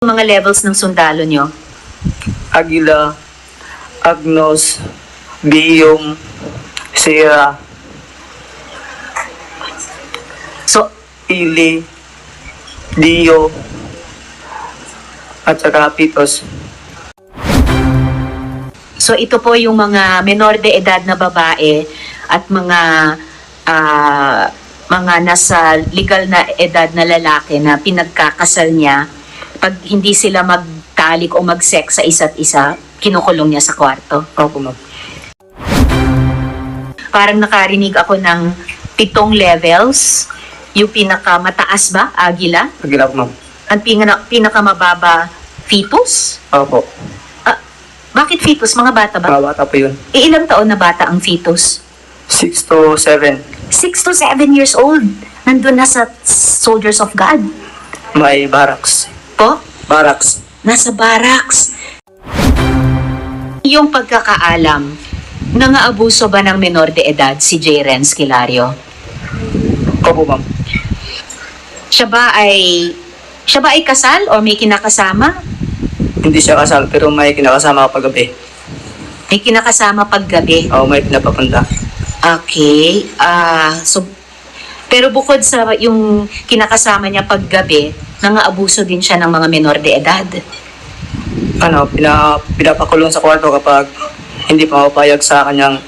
Mga levels ng sundalo nyo? Aguila, Agnos, Biyong, Sierra, So, Ili, Dio, at saka Pitos. so ito po yung mga menor de edad na babae at mga nasa legal na edad na lalaki na pinagkakasal niya. Pag hindi sila magtalik o mag-sex sa isa't isa, kinukulong niya sa kwarto. Opo, ma'am. Parang nakarinig ako ng 7 levels. Yung pinakamataas ba, Aguila? Aguila po, ma'am. Ang pinakamababa, fetus? Opo. Bakit fetus? Mga bata ba? Mga bata po yun. Ilang taon na bata ang fetus? 6 to 7. 6 to 7 years old. Nandun na sa Soldiers of God. May barracks. Po? Barracks. Nasa barracks. Yung pagkakaalam, nangaabuso ba ng menor de edad si J. Renz Kilario? Opo, ma'am. Siya ba ay kasal o may kinakasama? Hindi siya kasal, pero may kinakasama kapag gabi. May kinakasama paggabi. O may pinapapunta. Okay. Pero bukod sa yung kinakasama niya paggabi, nangaabuso din siya ng mga menor de edad. Pinapakulong sa kwarto kapag hindi pa mapapayag sa kanyang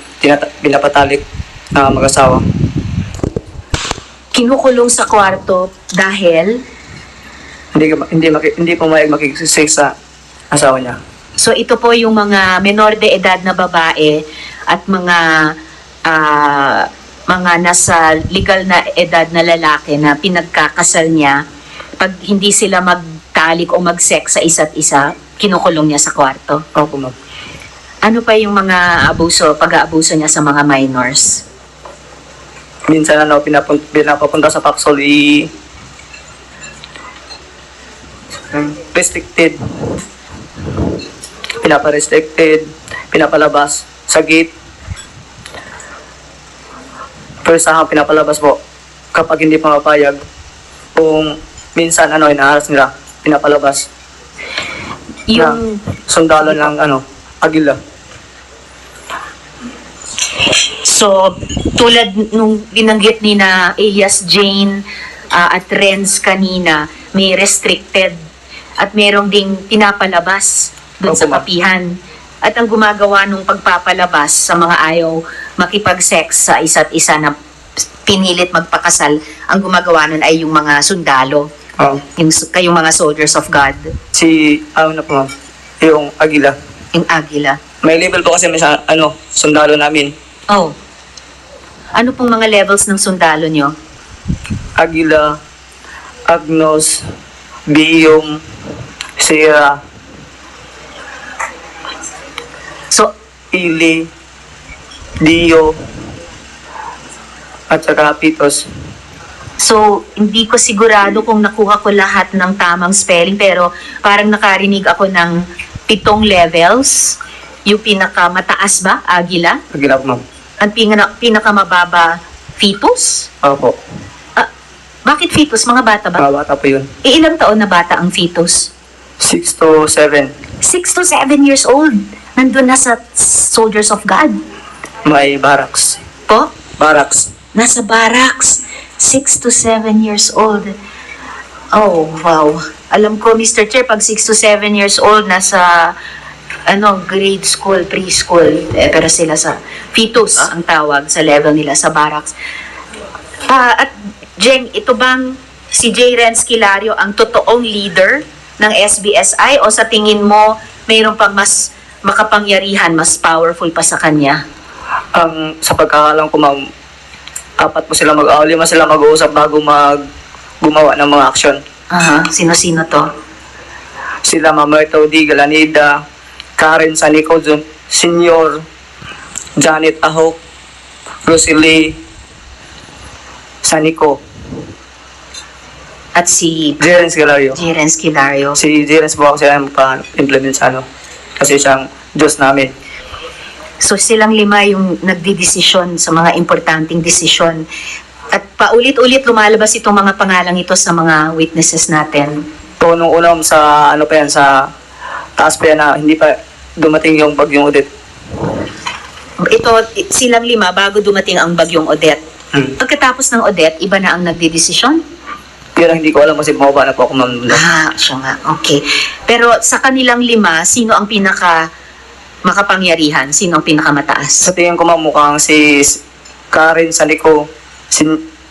pinapatalik na mag-asawa. Kinukulong sa kwarto dahil Hindi pumayag makikisig sa asawa niya. so ito po yung mga menor de edad na babae at mga nasa legal na edad na lalaki na pinagkakasal niya. Pag hindi sila magtalik o mag-sex sa isa't isa, kinukulong niya sa kwarto. Opo, ma'am. Ano pa yung mga pag-aabuso niya sa mga minors? Minsan pinapapunta sa Paxol restricted. Pinapa-restricted, pinapalabas sa gate. First pinapalabas po kapag hindi pa mapayag. Kung minsan inaharas nila, pinapalabas. Yung Sundalo ng Aguila. So, tulad nung binanggit ni na Elias Jane at Renz kanina, may restricted at merong ding pinapalabas doon sa Opo, ma'am. kapihan. At ang gumagawa nung pagpapalabas sa mga ayaw makipag-sex sa isa't isa na pinilit magpakasal, ang gumagawa nun ay yung mga sundalo, kayong mga Soldiers of God, Po, ma'am, yung Aguila. yung Aguila. May level po kasi may sundalo namin. Oh, ano pong mga levels ng sundalo nyo? Aguila, Agnos, Biyong, Sierra, So, Ili, Dio, at saka Pitos. So, hindi ko sigurado kung nakuha ko lahat ng tamang spelling, pero parang nakarinig ako ng 7 levels. Yung pinakamataas ba, Aguila? Aguila po, ma'am. Ang pinakamababa, fetus? Opo. Bakit fetus? Mga bata ba? Mga bata po yun. Ilang taon na bata ang fetus? 6 to 7. 6 to 7 years old. Nandun na sa Soldiers of God. May barracks. Po? Barracks. Nasa barracks. 6 to 7 years old. Oh, wow. Alam ko, Mr. Chair, pag 6 to 7 years old, nasa grade school, preschool, pero sila sa fetus ang tawag sa level nila sa barracks. At Jeng, ito bang si J. Renz Kilario ang totoong leader ng SBSI o sa tingin mo mayroon pang mas makapangyarihan, mas powerful pa sa kanya? Sa pagkakalam ko, ma'am, 4 po sila lima sila mag-uusap bago gumawa ng mga aksyon. Sino-sino to? Sila Mamerto D. Galanida, Karen Sanico, Senior, Janet Ahok, Rosalie Sanico, At si Jerens Galario. J. Renz Kilario. Si Jerens po kasi ang pa-implement sa kasi siyang Diyos namin. So silang 5 yung nagdidesisyon sa mga importanteng desisyon. At paulit-ulit lumalabas itong mga pangalang ito sa mga witnesses natin. So, nung unang sa, ano pa yan, sa taas pa yan na hindi pa dumating yung bagyong Odette. Ito, silang lima bago dumating ang bagyong Odette. Pagkatapos ng Odette, iba na ang nagdedesisyon? Pero hindi ko alam kasi bumaba na po ako, ma'am. Siya nga. Okay. Pero sa kanilang lima, sino ang pinaka makapangyarihan? Sino ang pinakamataas? Sa tingin ko, ma'am, mukhang si Karen Sanico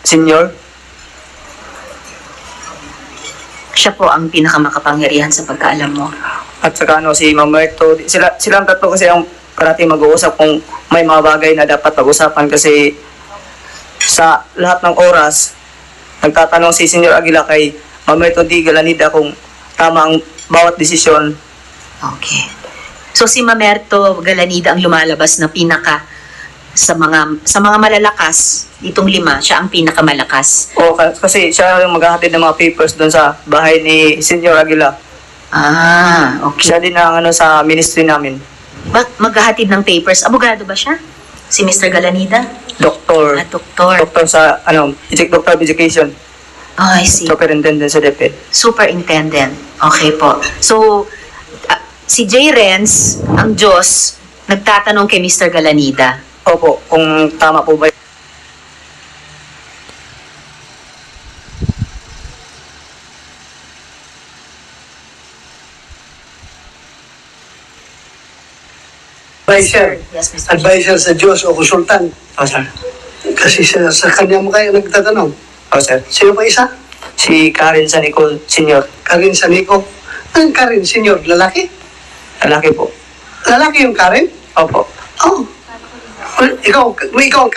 Senior. Siya po ang pinakamakapangyarihan sa pagkaalam mo. At saka si Ma'am Merto. Silang tatlo kasi ang parati mag-uusap kung may mga bagay na dapat pag-usapan kasi sa lahat ng oras, nagtatanong si Senior Aguila kay Ma'am Merto D. Galanida kung tama ang bawat desisyon. Okay. So si Mamerto Galanida ang lumalabas na pinaka sa mga malalakas, itong lima, siya ang pinakamalakas. O kasi siya yung maghahatid ng mga papers doon sa bahay ni Senior Aguila. Okay. Siya din ang sa ministry namin. Maghahatid ng papers. Abogado ba siya? Si Mr. Galanida? Doktor. Doktor. Doktor sa Doctor of Education. I see. Superintendent sa DepEd. Superintendent. Okay po. So, si J. Renz, ang Diyos, nagtatanong kay Mr. Galanida. Opo, kung tama po ba yun. Advisor. Yes, Mr. Advisor sa Diyos o konsultan. Oh, sir. Kasi sa kanya mo kayo nagtatanong. Oh, sir. Sino pa isa? Si Karen Sanico Senior. Karen Sanico. Ang Karen Senior, lalaki? Lalaki po. Lalaki yung Karen? Opo. Oh. Well, ikaw ang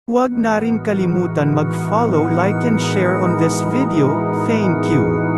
Huwag na rin kalimutan mag-follow, like and share on this video. Thank you.